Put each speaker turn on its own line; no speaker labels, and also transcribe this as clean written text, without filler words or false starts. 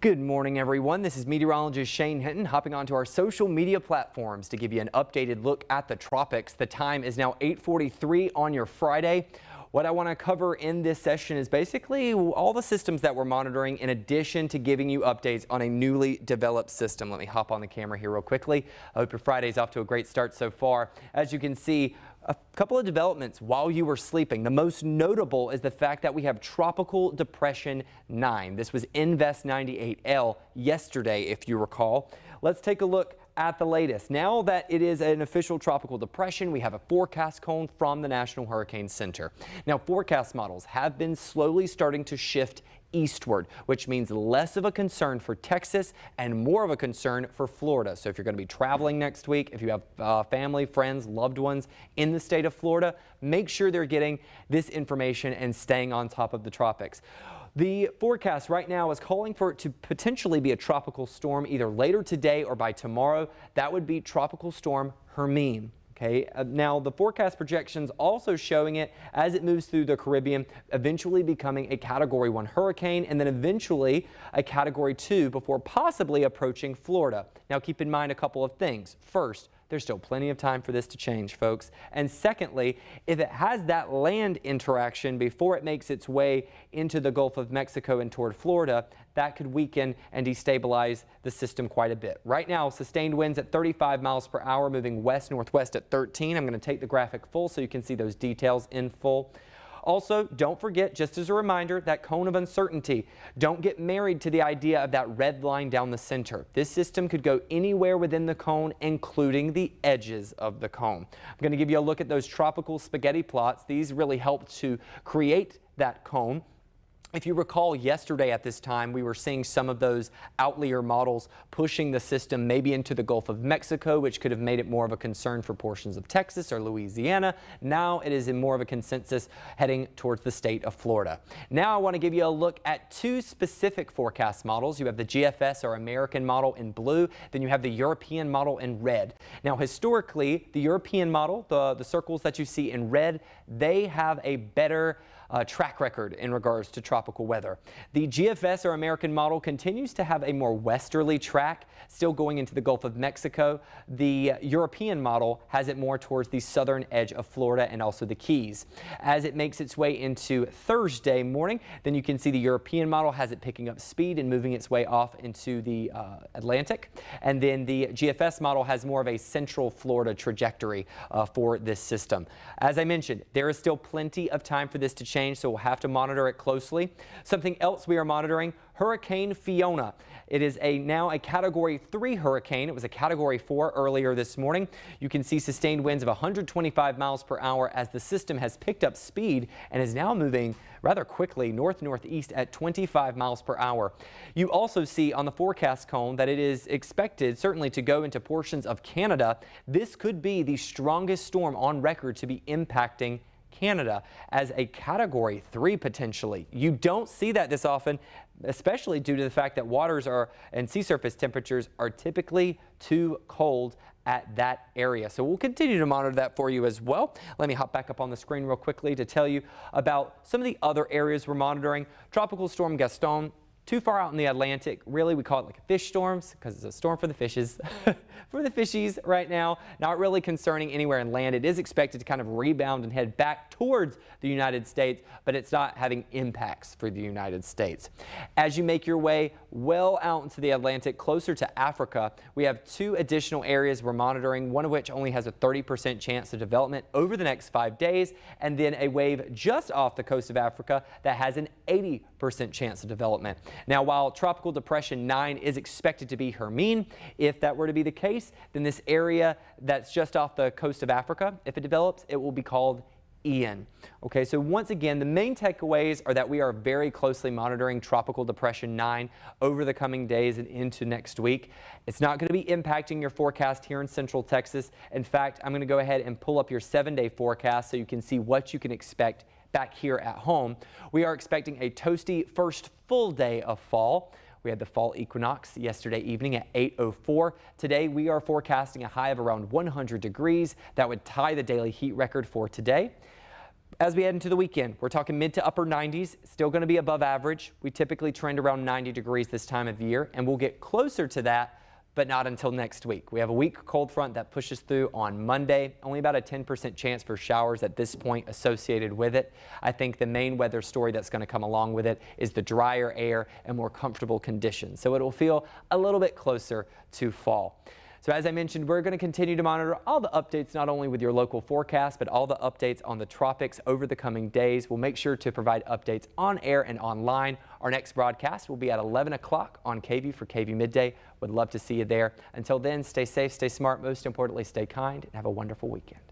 Good morning, everyone. This is meteorologist Shane Hinton hopping onto our social media platforms to give you an updated look at the tropics. The time is now 8:43 on your Friday. What I want to cover in this session is basically all the systems that we're monitoring in addition to giving you updates on a newly developed system. Let me hop on the camera here real quickly. I hope your Friday's off to a great start so far. As you can see, a couple of developments while you were sleeping. The most notable is the fact that we have Tropical Depression 9. This was Invest 98L yesterday, if you recall. Let's take a look at the latest. Now that it is an official tropical depression, we have a forecast cone from the National Hurricane Center. Now, forecast models have been slowly starting to shift eastward, which means less of a concern for Texas and more of a concern for Florida. So if you're going to be traveling next week, if you have family, friends, loved ones in the state of Florida, make sure they're getting this information and staying on top of the tropics. The forecast right now is calling for it to potentially be a tropical storm either later today or by tomorrow. That would be Tropical Storm Hermine. Okay, now the forecast projections also showing it as it moves through the Caribbean, eventually becoming a Category 1 hurricane and then eventually a Category 2 before possibly approaching Florida. Now keep in mind a couple of things. First, there's still plenty of time for this to change, folks. And secondly, if it has that land interaction before it makes its way into the Gulf of Mexico and toward Florida, that could weaken and destabilize the system quite a bit. Right now, sustained winds at 35 miles per hour, moving west-northwest at 13. I'm going to take the graphic full so you can see those details in full. Also, don't forget, just as a reminder, that cone of uncertainty. Don't get married to the idea of that red line down the center. This system could go anywhere within the cone, including the edges of the cone. I'm going to give you a look at those tropical spaghetti plots. These really help to create that cone. If you recall, yesterday at this time, we were seeing some of those outlier models pushing the system maybe into the Gulf of Mexico, which could have made it more of a concern for portions of Texas or Louisiana. Now it is in more of a consensus heading towards the state of Florida. Now I want to give you a look at two specific forecast models. You have the GFS or American model in blue, then you have the European model in red. Now historically, the European model, the circles that you see in red, they have a better track record in regards to tropical weather. The GFS or American model continues to have a more westerly track, still going into the Gulf of Mexico. The European model has it more towards the southern edge of Florida and also the Keys. As it makes its way into Thursday morning, then you can see the European model has it picking up speed and moving its way off into the Atlantic. And then the GFS model has more of a central Florida trajectory for this system. As I mentioned, there is still plenty of time for this to change, so we'll have to monitor it closely. Something else we are monitoring, Hurricane Fiona. It is now a Category 3 hurricane. It was a Category 4 earlier this morning. You can see sustained winds of 125 miles per hour as the system has picked up speed and is now moving rather quickly north-northeast at 25 miles per hour. You also see on the forecast cone that it is expected certainly to go into portions of Canada. This could be the strongest storm on record to be impacting Canada as a Category 3 potentially. You don't see that this often, especially due to the fact that waters and sea surface temperatures are typically too cold at that area. So we'll continue to monitor that for you as well. Let me hop back up on the screen real quickly to tell you about some of the other areas we're monitoring. Tropical Storm Gaston, too far out in the Atlantic. Really, we call it like a fish storm because it's a storm for the fishes, for the fishies right now. Not really concerning anywhere inland. It is expected to kind of rebound and head back towards the United States, but it's not having impacts for the United States. As you make your way well out into the Atlantic, closer to Africa, we have two additional areas we're monitoring, one of which only has a 30% chance of development over the next 5 days, and then a wave just off the coast of Africa that has an 80% chance of development. Now, while Tropical Depression 9 is expected to be Hermine, if that were to be the case, then this area that's just off the coast of Africa, if it develops, it will be called Ian. Okay, so once again, the main takeaways are that we are very closely monitoring Tropical Depression 9 over the coming days and into next week. It's not going to be impacting your forecast here in Central Texas. In fact, I'm going to go ahead and pull up your 7-day forecast so you can see what you can expect back here at home. We are expecting a toasty first full day of fall. We had the fall equinox yesterday evening at 8:04. Today we are forecasting a high of around 100 degrees. That would tie the daily heat record for today. As we head into the weekend, we're talking mid to upper 90s, still going to be above average. We typically trend around 90 degrees this time of year, and we'll get closer to that, but not until next week. We have a weak cold front that pushes through on Monday. Only about a 10% chance for showers at this point associated with it. I think the main weather story that's going to come along with it is the drier air and more comfortable conditions. So it will feel a little bit closer to fall. So as I mentioned, we're going to continue to monitor all the updates, not only with your local forecast, but all the updates on the tropics over the coming days. We'll make sure to provide updates on air and online. Our next broadcast will be at 11 o'clock on KVUE for KVUE Midday. Would love to see you there. Until then, stay safe, stay smart, most importantly, stay kind, and have a wonderful weekend.